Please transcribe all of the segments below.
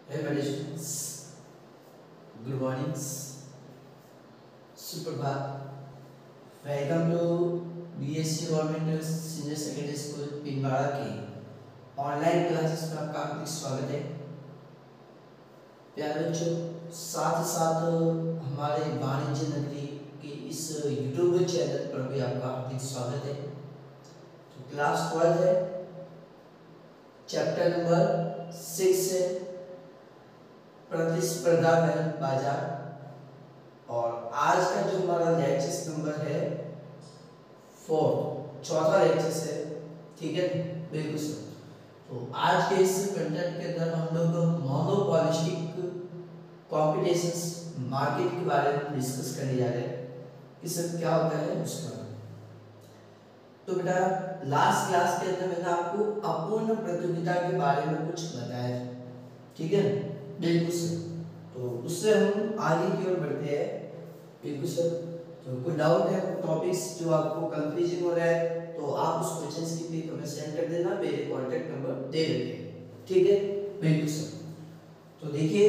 Hey students, good morning, सुप्रभात। Welcome to BSC government senior secondary school Pingwara की online classes में आपका हार्दिक स्वागत है। प्यारे बच्चों, साथ ही साथ हमारे वाणिज्य नगरी के इस यूट्यूब चैनल पर भी आपका हार्दिक स्वागत है। तो क्लास 12 है, चैप्टर नंबर 6 है प्रतिस्पर्धा रहित बाजार, और आज का जो हमारा लेक्चर नंबर है 4, चौथा लेक्चर है। ठीक है, बिल्कुल सर। तो आज के इस कंटेंट के अंदर हम लोग मोनोपोलिस्टिक कॉम्पिटिशंस मार्केट के बारे में डिस्कस करने जा रहे हैं कि सर क्या होता है उसका। तो बेटा, लास्ट क्लास के अंदर मैंने आपको अपूर्ण प्रतियोगिता के बारे में कुछ बताया था। ठीक है, बिल्कुल सर। तो उससे हम आगे की ओर बढ़ते हैं। बिल्कुल सर। तो कोई डाउट है, टॉपिक्स जो आपको कंफ्यूजन हो रहा है, तो आप उस क्वेश्चंस की पिक हमें सेंड कर देना, मेरे कांटेक्ट नंबर दे देंगे। ठीक है, बिल्कुल सर। तो देखिए,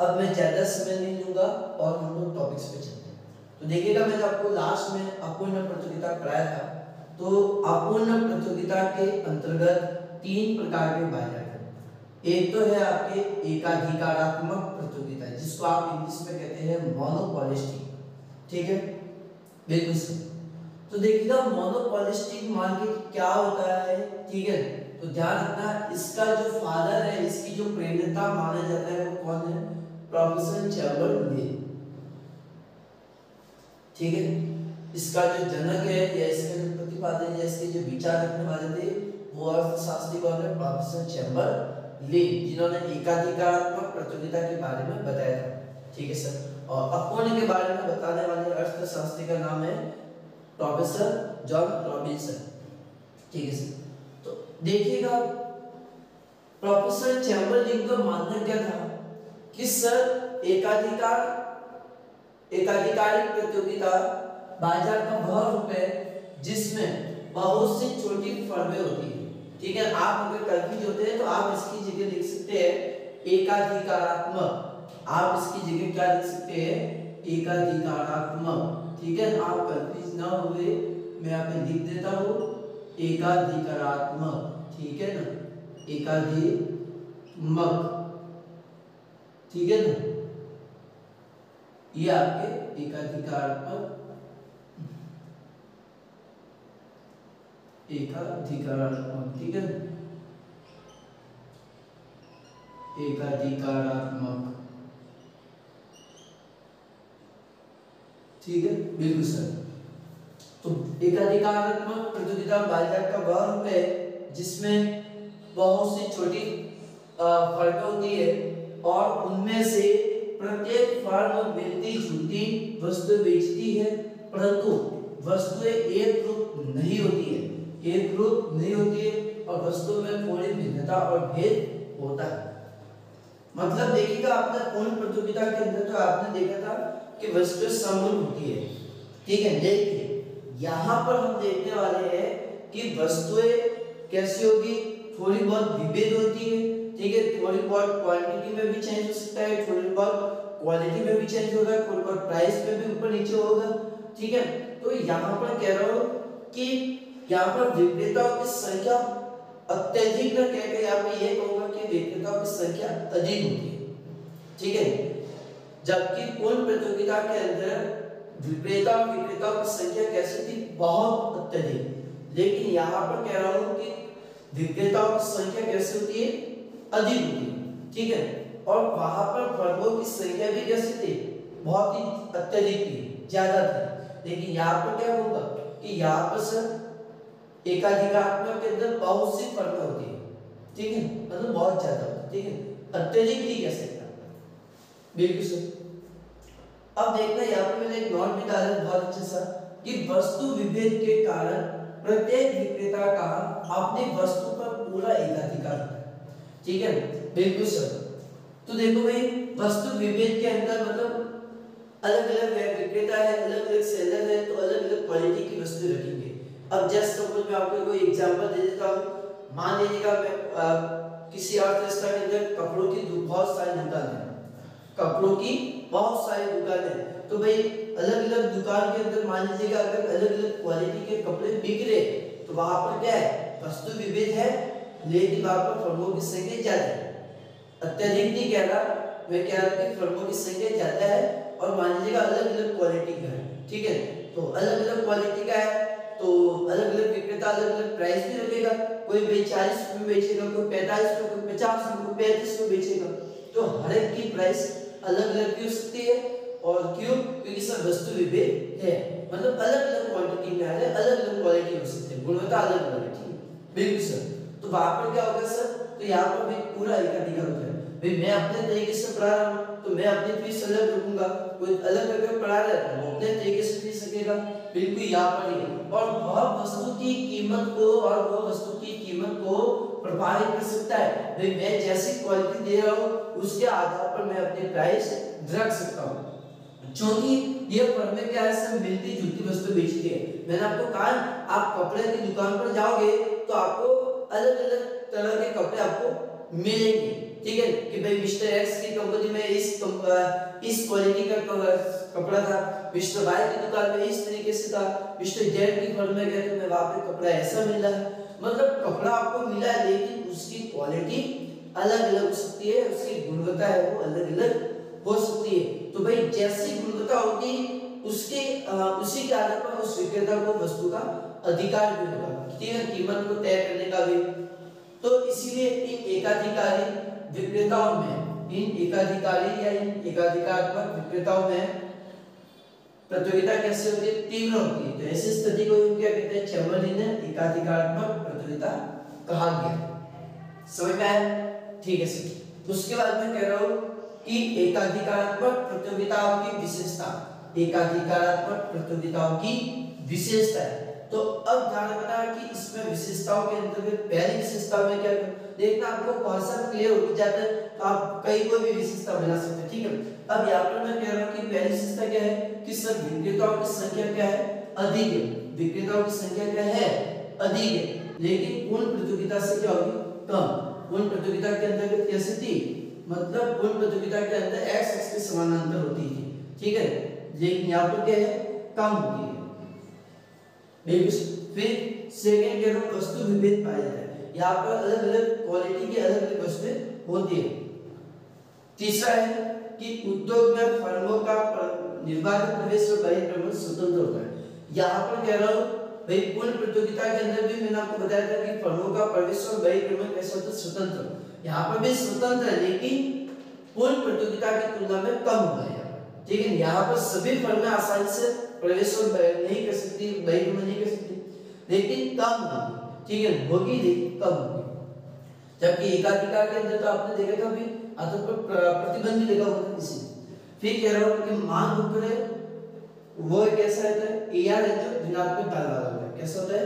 अब मैं ज़्यादा समय नहीं लूँगा और हम लोग टॉपिक्स पे चलते हैं। तो देखिएगा, मैंने आपको लास्ट में अपूर्ण प्रतियोगिता कराया था। तो अपूर्ण प्रतियोगिता के अंतर्गत 3 प्रकार के बाजार हैं। एक तो है आपके एकाधिकारात्मक प्रतियोगिता, जिसको आप इंग्लिश में कहते हैं मोनोपोलिस्टिक। ठीक है, बिल्कुल सही। तो देखिएगा, मोनोपोलिस्टिक मार्केट क्या होता है। ठीक है, तो ध्यान रखना, इसका जो फादर है, इसकी जो प्रेरणा माना जाता है, वो कौन है? Professor Chamberlain. ठीक है, इसका जो जनक है या इसके जो प्रतिपादन या इसके जो विचार रखने वाले थे, वो अर्थशास्त्री कौन है? प्रोफेसर चैम्बरलेन, जिन्होंने एकाधिकारात्मक प्रतियोगिता के बारे में बताया था। ठीक है सर। और अपूर्ण के बारे में बताने वाले अर्थशास्त्री का नाम है प्रोफेसर जॉन रॉबिन्सन। ठीक है सर। तो देखिएगा, प्रोफेसर चैम्बरलेन का मानना क्या था कि सर एकाधिकारिक प्रतियोगिता बाजार का वह रूप है जिसमें बहुत सी छोटी फर्में होती है। ठीक है, आप अगर कंफ्यूज होते हैं तो आप इसकी जगह लिख सकते हैं एकाधिकारात्मक। आप इसकी जगह क्या लिख सकते हैं? एकाधिकारात्मक। ठीक है, आप कंफ्यूज ना हुए, मैं यहाँ पे लिख देता हूँ एकाधिकारात्मक। ठीक है ना, एकाधिमक। ठीक है ना, ये आपके एकाधिकारात्मक ठीक है, एकाधिकारात्मक। ठीक है, बिल्कुल सर। तो एकाधिकारात्मक प्रतियोगिता बाजार का वह रूप है जिसमें बहुत सी छोटी फर्में होती है और उनमें से प्रत्येक फर्म मिलती जुलती वस्तु बेचती है, परंतु वस्तुएं एक रूप नहीं होती है, एक रूप नहीं होती है, और वस्तुओं में थोड़ी भिन्नता और भेद होता है। मतलब देखिएगा, आपने पूर्ण प्रतियोगिता के अंदर तो आपने देखा था कि वस्तुएं समान होती है। ठीक है, लेकिन यहाँ पर हम देखने वाले हैं कि वस्तुएं कैसी होगी? थोड़ी बहुत विविध होती है। ठीक है, थोड़ी बहुत क्वांटिटी में भी चेंज हो सकता है, थोड़ी बहुत क्वालिटी में भी चेंज होगा, थोड़ी बहुत प्राइस में भी ऊपर नीचे होगा। ठीक है, तो यहाँ पर कह रहा हूँ कि यहाँ पर विक्रेताओं की संख्या अत्यधिक न कहकर यहाँ पे ये कहूंगा कि विक्रेताओं की संख्या अधिक होती है। ठीक है, जबकि पूर्ण प्रतियोगिता के अंदर विक्रेताओं की संख्या कैसी थी? बहुत अत्यधिक। लेकिन यहाँ पर कह रहा हूँ कि विक्रेताओं की संख्या कैसी होती है? अधिक होती है। ठीक है, और वहां पर फर्मों की संख्या भी कैसी थी? बहुत ही अत्यधिक थी, ज्यादा थी। लेकिन यहाँ पर क्या होगा कि यहाँ पर सर एकाधिकारात्मक के अंदर बहुत सी फर्में होती है। ठीक है, मतलब बहुत ज्यादा होती है। ठीक है, अत्यधिक नहीं कह सकता। बिल्कुल सर। अब देखना, यहाँ पे मैंने एक नोट भी डाला बहुत अच्छा सा कि वस्तु विभेद के कारण प्रत्येक विक्रेता का अपनी वस्तु पर पूरा एकाधिकार होता है। ठीक है, बिल्कुल सर। तो देखो भाई, वस्तु विभेद के अंदर मतलब अलग अलग विक्रेता है, अलग अलग सेलर है, तो अलग अलग क्वालिटी की वस्तु रखेंगे। अब जस्ट सपोज मैं आपको कोई एग्जांपल दे देता हूँ। मान लीजिएगा मैं किसी अर्थव्यवस्था के अंदर कपड़ों की बहुत सारी दुकानें हैं, कपड़ों की बहुत सारी दुकानें, तो भाई अलग अलग दुकान के अंदर मान लीजिएगा अगर अलग अलग क्वालिटी के कपड़े बिक रहे तो वहां पर क्या है, वस्तु विभेद है, लेकिन वहां पर फर्मों की संख्या ज्यादा है। अत्यधिक नहीं कह रहा, मैं कह रहा कि फर्मों की संख्या ज्यादा है और मान लीजिएगा अलग अलग क्वालिटी का है, ठीक है। तो अलग अलग क्वालिटी का है तो अलग अलग विक्रेता अलग अलग प्राइस भी रखेगा, कोई 40 रुपए में बेचेगा, कोई 45 रुपए, कोई 50 रुपए, 35 रुपए बेचेगा, तो हर एक की प्राइस अलग अलग भी हो सकती है। और क्यों? क्योंकि सब वस्तु विभेद है, मतलब अलग अलग क्वांटिटी में है, अलग अलग क्वालिटी हो सकती है, गुणवत्ता अलग अलग है, ठीक है, बिल्कुल सर। तो वहां पर क्या होगा सर, तो यहाँ पर भी पूरा एकाधिकार होता है, भाई मैं अपने तरीके से पढ़ा रहा हूँ तो मैं अपनी फीस अलग रखूंगा, कोई अलग अगर पढ़ा रहा है वो अपने तरीके से फीस सकेगा, बिल्कुल यहाँ पर ही। और वह वस्तु की कीमत को प्रभावित कर सकता है, भाई मैं जैसी क्वालिटी दे रहा हूँ उसके आधार पर मैं अपनी प्राइस रख सकता हूँ, क्योंकि ये फर्में क्या है, सब मिलती जुलती वस्तु बेचती है। मैंने आपको कहा आप कपड़े की दुकान पर जाओगे तो आपको अलग अलग तरह के कपड़े आपको मिलेंगे, ठीक है, कि भाई मिस्टर एक्स की कंपनी में इस क्वालिटी का कपड़ा था, मिस्टर वाई की दुकान में इस तरीके से था, मिस्टर जेड की फर्म में गए तो मैं वहां पे कपड़ा ऐसा मिला है, मतलब कपड़ा आपको मिला है लेकिन उसकी क्वालिटी अलग अलग हो सकती है, उसकी गुणवत्ता है वो अलग अलग हो सकती है। तो भाई जैसी गुणवत्ता होगी उसके उसी के आधार पर उस विक्रेता को वस्तु का अधिकार भी होगा, ठीक है, कीमत को तय करने का भी। तो इसीलिए इन एकाधिकारी विक्रेताओं में, इन एकाधिकारी या इन एकाधिकारत्मक विक्रेताओं में प्रतियोगिता कैसे होती है, तीव्र होती है। तो ऐसी स्थिति को क्या कहते हैं, चैम्बरलिन ने एकाधिकारत्मक प्रतियोगिता कहा गया। समझ में आया? ठीक है सर। उसके बाद मैं कह रहा हूं कि एकाधिकारात्मक प्रतियोगिताओं की विशेषता, एकाधिकारात्मक प्रतियोगिताओं की विशेषता है। तो अब ध्यान रखना कि इसमें विशेषताओं के अंतर्गत पहली विशेषता में क्या देखना, आपको कॉन्सेप्ट क्लियर हो जाता है तो आप कहीं कोई भी विशेषता बना सकते हैं, ठीक है। अब यहाँ पर मैं कह रहा हूँ कि पहली विशेषता क्या है कि सर विक्रेताओं की संख्या क्या है, अधिक है, विक्रेताओं की संख्या क्या है, अधिक है, लेकिन पूर्ण प्रतियोगिता से क्या होगी, कम। पूर्ण प्रतियोगिता के अंतर्गत कैसे थी, मतलब पूर्ण प्रतियोगिता के अंदर x के समानांतर होती थी, ठीक है, लेकिन यहाँ पर क्या है, कम होती है। फिर सेकंड कह रहा वस्तु विभेद पाया जाता है, यहाँ पर अलग अलग क्वालिटी की अलग अलग वस्तुएं होती है। तीसरा है कि उद्योग में फर्मों का निर्बाध प्रवेश और बहिर्गमन स्वतंत्र होता है। यहाँ पर कह रहा हूँ भाई पूर्ण प्रतियोगिता के अंदर भी मैंने आपको बताया था कि फर्मों का प्रवेश और बहिर्गमन कैसा होता है, स्वतंत्र। यहाँ पर भी स्वतंत्र है लेकिन पूर्ण प्रतियोगिता की तुलना में कम होगा यहाँ, ठीक है। यहाँ पर सभी फर्में आसानी से प्रवेश और नहीं कर सकती, बहिर्गमन नहीं कर सकती, लेकिन कम होगी, ठीक है, होगी लेकिन कम होगी। जबकि एकाधिकार के अंदर तो आपने देखा था भी आधार पर प्रतिबंध लगा हुआ है इसी। फिर कह रहा हूँ कि मांग ऊपर है वो कैसा होता है, AR है जो ऋणात्मक तार वाला होता है, कैसा होता है,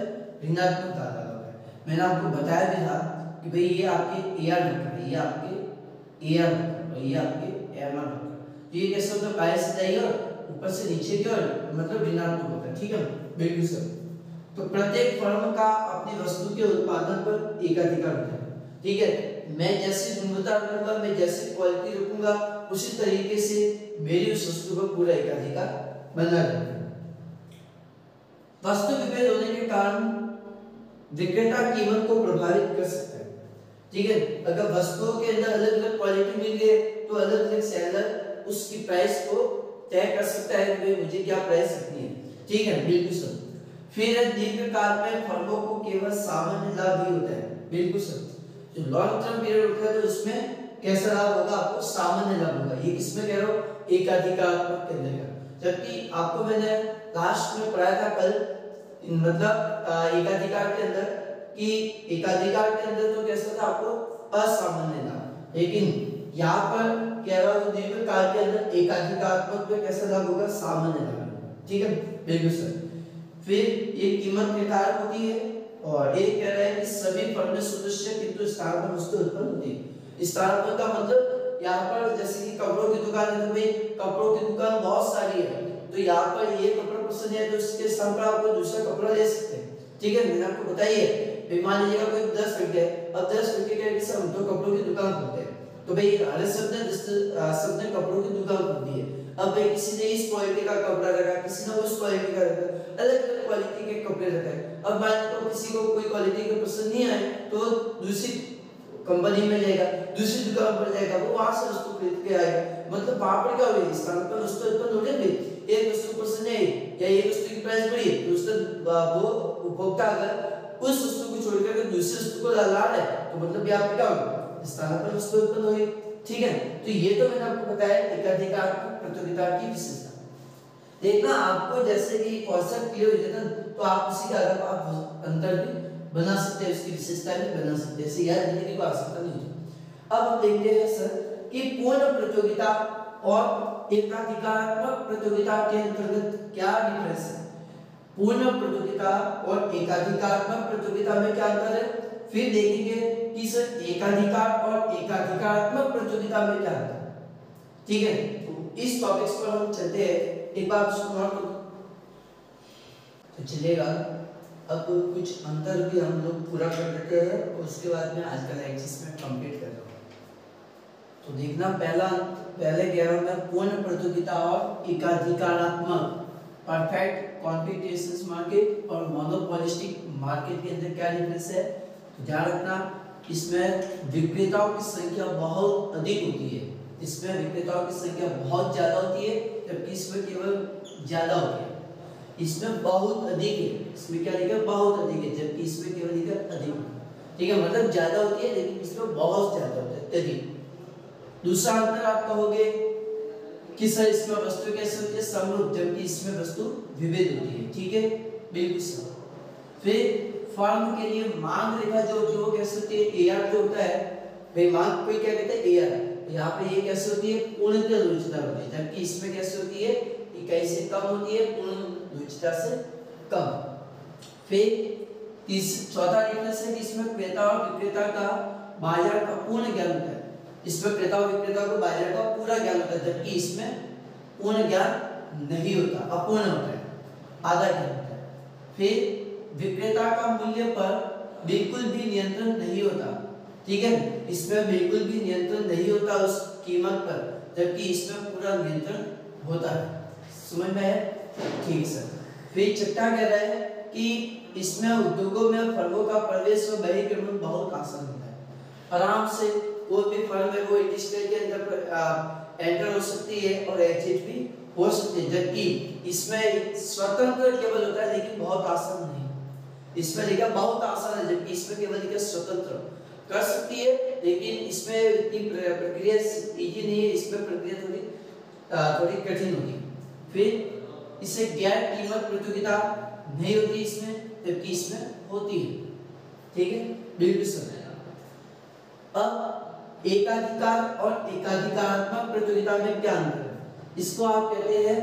ऋणात्मक तार वाला होता है। मैंने आपको बताया भी था कि भाई ये आपके AR नंबर है, ये आपके AR नंबर और ये आपके MR नंबर, तो ये कैसा होता है, बाएं से दाईं ओर, ऊपर से नीचे की ओर, मतलब ऋणात्मक होता है, ठीक है, बिल्कुल सर। तो प्रत्येक फर्म का अपनी वस्तु के उत्पादन पर एकाधिकार होता है, ठीक है। मैं जैसी गुणवत्ता रखूंगा, मैं जैसी क्वालिटी रखूंगा, उसी तरीके से मेरी उस वस्तु पर पूरा एकाधिकार बना रहेगा। वस्तु विभेद होने के कारण विक्रेता कीमत को प्रभावित कर सकता है, ठीक है। अगर वस्तुओं के अंदर अलग अलग क्वालिटी मिल गई तो अलग अलग सेलर उसकी प्राइस को तय कर सकता है कि मुझे क्या प्राइस रखनी है, ठीक है, बिल्कुल सर। फिर दीर्घकाल में फर्मों को केवल सामान्य लाभ ही होता है, बिल्कुल सर। जो लॉन्ग टर्म पीरियड होता है तो उसमें कैसा लाभ होगा, आपको सामान्य लाभ होगा। ये किसमें कह रहा हूँ, एकाधिकारात्मक के अंदर। जबकि आपको मैंने लास्ट में पढ़ाया था कल, मतलब एकाधिकार के अंदर कि एकाधिकार के अंदर तो कैसा था आपको असामान्य लाभ, लेकिन यहाँ पर कह रहा हूँ दीर्घकाल के अंदर एकाधिकारात्मक में कैसा लाभ होगा, सामान्य लाभ, ठीक है, बिल्कुल सर। फिर ये कीमत निर्धारक होती है और एक कह रहा है कि सभी फर्में सदस्य किंतु स्थान पर वस्तु उत्पन्न होती है। स्थान पर का मतलब यहाँ पर जैसे कि कपड़ों की दुकान है तो भाई कपड़ों की दुकान बहुत सारी है, तो यहाँ पर ये कपड़ा पसंद है तो उसके स्थान पर आप कोई दूसरा कपड़ा ले सकते हैं, ठीक है। मैंने आपको बताइए भाई मान लीजिएगा कोई 10 व्यक्ति है, अब 10 व्यक्ति क्या है कि सब तो कपड़ों की दुकान खोलते हैं, तो भाई हर सब ने कपड़ों की दुकान खोल दी है। अब भाई किसी ने इस क्वालिटी का कपड़ा रखा, किसी ने उस क्वालिटी का रखा, अलग अलग क्वालिटी के कपड़े रखे। अब मान लो किसी को कोई क्वालिटी का पसंद नहीं आए तो दूसरी कंपनी में जाएगा, दूसरी दुकान पर जाएगा, वो वहां से वस्तु खरीद के आएगा। मतलब वहां पर क्या हो गया, स्थान पर वस्तु उत्पन्न हो गई। एक वस्तु पसंद है या एक वस्तु की प्राइस बढ़ी तो उसका वो उपभोक्ता अगर उस वस्तु को छोड़कर दूसरी वस्तु को ला रहा है तो मतलब यहाँ पे क्या होगा, स्थान पर वस्तु उत्पन्न होगी। ठीक है, तो ये तो मैंने आपको बताया एकाधिकार प्रतियोगिता की विशेषता। देखना आपको जैसे कि कॉन्सेप्ट क्लियर हो जाता है तो आप उसी के आधार पर आप अंतर भी बना सकते हैं, उसकी विशेषता भी बना सकते हैं, ऐसे याद रखने की आवश्यकता नहीं होती। अब हम देखते हैं सर कि पूर्ण प्रतियोगिता और एकाधिकारत्मक प्रतियोगिता के अंतर्गत क्या डिफरेंस है। पूर्ण प्रतियोगिता और एकाधिकारत्मक प्रतियोगिता में क्या अंतर है, फिर देखेंगे कि सर एकाधिकार और एकाधिकारत्मक प्रतियोगिता में क्या अंतर है। ठीक है, तो इस टॉपिक्स पर हम चलते हैं, एक बार उसको नोट करो तो चलेगा। अब कुछ अंतर भी हम लोग पूरा कर देते हैं और उसके बाद में आज का लेक्चर में कंप्लीट कर रहा हूँ। तो देखना पहले कह रहा हूँ मैं पूर्ण प्रतियोगिता और एकाधिकारात्मक परफेक्ट कॉम्पिटिशन मार्केट और मोनोपोलिस्टिक मार्केट के अंदर क्या डिफरेंस है। तो ध्यान रखना इसमें विक्रेताओं की संख्या बहुत अधिक होती है, इसमें विक्रेताओं की संख्या बहुत ज्यादा होती है, जबकि इसमें केवल ज्यादा होती है। इसमें बहुत अधिक है, इसमें क्या लिखा है बहुत अधिक है, जबकि इसमें केवल लिखा है अधिक। ठीक है, मतलब ज्यादा होती है लेकिन इसमें बहुत ज्यादा होता है, अधिक। दूसरा अंतर आप कहोगे कि सर इसमें वस्तु कैसे होती है समरूप, जबकि इसमें वस्तु विविध होती है। ठीक है, बिल्कुल सही। फिर फर्म के लिए मांग रेखा जो कैसे होती है, एआर जो होता है भाई मांग कोई क्या कहते हैं एआर, यहाँ पे ये कैसे होती है पूर्णतः रुचिता होती है, जबकि इसमें कैसे होती है इकाई से कम होती है, पूर्ण रुचिता से कम। फिर चौथा डिफरेंस है कि इसमें क्रेता और विक्रेता का बाजार का पूर्ण ज्ञान होता है, इसमें क्रेता और विक्रेता को बाजार का पूरा ज्ञान होता है, जबकि इसमें पूर्ण ज्ञान नहीं होता, अपूर्ण होता है, आधा ज्ञान होता है। फिर विक्रेता का मूल्य पर बिल्कुल भी नियंत्रण नहीं होता। ठीक है, इसमें बिल्कुल भी नियंत्रण नहीं होता उस कीमत पर, जबकि इसमें पूरा नियंत्रण होता है। समझ में है? ठीक सर। फिर छठा कह रहा है कि इसमें उद्योगों में फर्मों का प्रवेश और बहिर्गमन बहुत आसान होता है, आराम से कोई भी फर्म है वो इंडस्ट्री के अंदर एंटर हो सकती है और एग्जिट भी हो सकती है, जबकि इसमें स्वतंत्र केवल होता है लेकिन बहुत आसान नहीं। इसमें लिखा बहुत आसान है, जबकि इसमें केवल लिखा स्वतंत्र कर सकती है, लेकिन इसमें इतनी प्रक्रिया इजी नहीं है, इसमें प्रक्रिया थोड़ी कठिन होगी। फिर इसे गैर कीमत प्रतियोगिता नहीं होती इसमें, जबकि इसमें होती है। ठीक है, बिल्कुल सही। अब एकाधिकार और एकाधिकारात्मक प्रतियोगिता में क्या अंतर है, इसको आप कहते हैं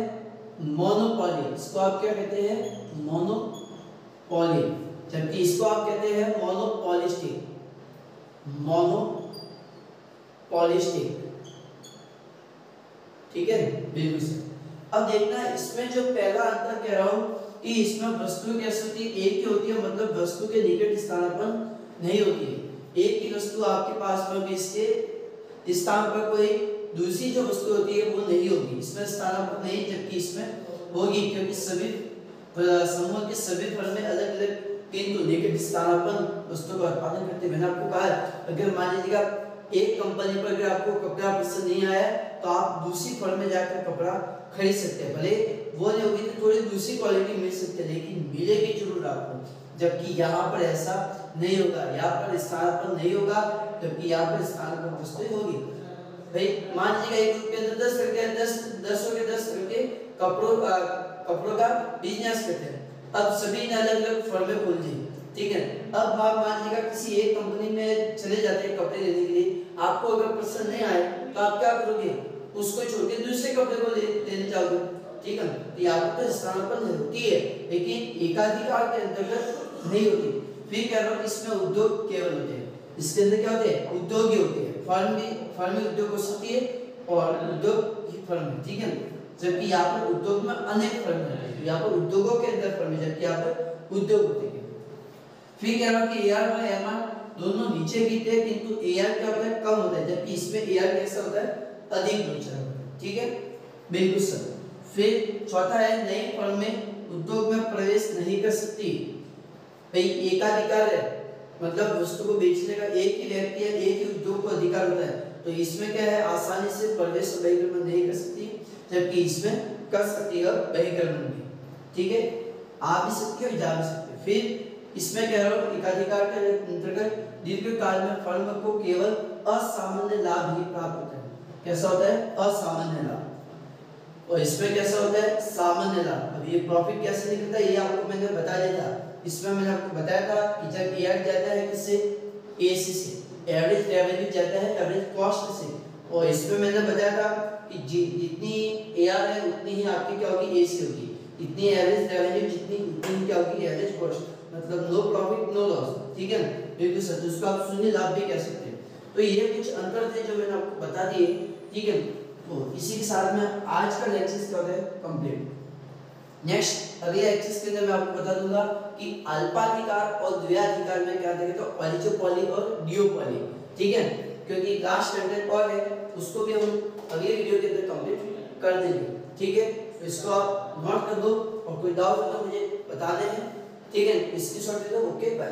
मोनोपोली, इसको आप क्या कहते हैं मोनोपोली, जबकि इसको आप कहते हैं मोनोपोलिस्टिक, मोनोपोलिस्टिक। ठीक है, बिल्कुल सही। अब देखना इसमें जो पहला अंतर कह रहा हूं कि इसमें वस्तु कैसे होती है, एक ही होती है, मतलब वस्तु के निकट स्थानापन्न नहीं होती है। एक ही वस्तु आपके पास में इसके स्थान पर कोई दूसरी जो वस्तु होती है वो नहीं होगी, इसमें स्थानापन्न नहीं, जबकि इसमें होगी, क्योंकि सभी समूह के सभी फर्में अलग अलग किंतु निकट स्थानापन्न वस्तु का उत्पादन करते हैं। मैंने आपको कहा अगर मान लीजिएगा एक कंपनी पर अगर आपको कपड़ा पसंद नहीं आया तो आप दूसरी फर्म में जाकर कपड़ा खरीद सकते हैं, भले वो नहीं होगी तो थोड़ी दूसरी क्वालिटी मिल सकती है, लेकिन मिलेगी जरूर आपको, जबकि यहाँ पर ऐसा नहीं होगा, यहाँ पर स्थानापन्न नहीं होगा, जबकि यहाँ पर स्थानापन्न वस्तु होगी। भाई मान लीजिएगा एक ग्रुप के अंदर 10 करके 10 करके कपड़ों का बिजनेस करते हैं, अब सभी ने अलग अलग फर्में खोल दी। ठीक है, अब आप मान लीजिएगा किसी एक कंपनी में चले जाते हैं कपड़े लेने के लिए, आपको अगर पसंद नहीं आए तो आप क्या करोगे, उसको छोड़ के दूसरे कपड़े को लेने जाओगे। ठीक है, तो यहाँ पर स्थानापन्न होती है लेकिन एकाधिकार के अंतर्गत नहीं होती। फिर कह रहा हूँ इसमें उद्योग केवल होते हैं, इसके अंदर क्या होते हैं उद्योग ही होते हैं, फर्म भी उद्योग हो सकती है और उद्योग ही फर्म है। ठीक है, जबकि यहाँ पर उद्योग में अनेक फर्म होते हैं, यहाँ पर उद्योगों के अंदर फर्म है, जबकि यहाँ पर उद्योग होते हैं। फिर कह रहा हूं कि AR और MR दोनों नीचे गिरते हैं, किंतु AR क्या होता है, कम होता है, जबकि इसमें AR कैसा होता है, अधिक ऊंचा होता है। ठीक है, बिल्कुल सर। फिर चौथा है, नई फर्म में उद्योग में प्रवेश नहीं कर सकती। भाई एकाधिकार है, मतलब वस्तु को बेचने का एक ही व्यक्ति है, एक ही उद्योग को अधिकार होता है, तो इसमें क्या है, आसानी से प्रवेश और बहिर्गमन नहीं कर सकती, जबकि इसमें कर सकती है बहिर्गमन भी। ठीक है, आ भी सकती है और जा भी सकती है। फिर इसमें कह रहा हूँ एकाधिकार के अंतर्गत दीर्घकाल में फर्म को केवल असामान्य लाभ ही प्राप्त होता है। कैसा होता है, असामान्य लाभ। और इसमें कैसा होता है, सामान्य लाभ। अब ये प्रॉफिट कैसे निकलता है ये आपको मैंने बता दिया था। इसमें मैंने आपको बताया था कि जब AR जाता है किससे, AC से, एवरेज रेवेन्यू जाता है एवरेज कॉस्ट से, और इसमें मैंने बताया था कि जितनी AR है उतनी ही आपकी क्या होगी, AC होगी, इतनी एवरेज रेवेन्यू जितनी उतनी क्या होगी, एवरेज कॉस्ट, मतलब नो प्रॉफिट नो लॉस। ठीक है, बिल्कुल सर, जिसको आप शून्य लाभ भी कह सकते हैं। तो ये कुछ अंतर थे जो मैंने आपको बता दिए। ठीक है, तो इसी के साथ में आज का लेक्चर क्या होता है, कंप्लीट। नेक्स्ट अगले लेक्चर के अंदर मैं आपको बता दूंगा कि अल्पाधिकार और द्विआधिकार में क्या आता है, तो ऑलिगोपॉली और डिओपॉली। ठीक है, क्योंकि लास्ट कंटेंट और है, उसको भी हम अगले वीडियो के अंदर कंप्लीट कर देंगे। ठीक है, तो इसको आप नोट कर दो, और कोई डाउट हो तो मुझे बताने हैं। ठीक है, स्क्रीनशॉट ले लो। Okay, bye.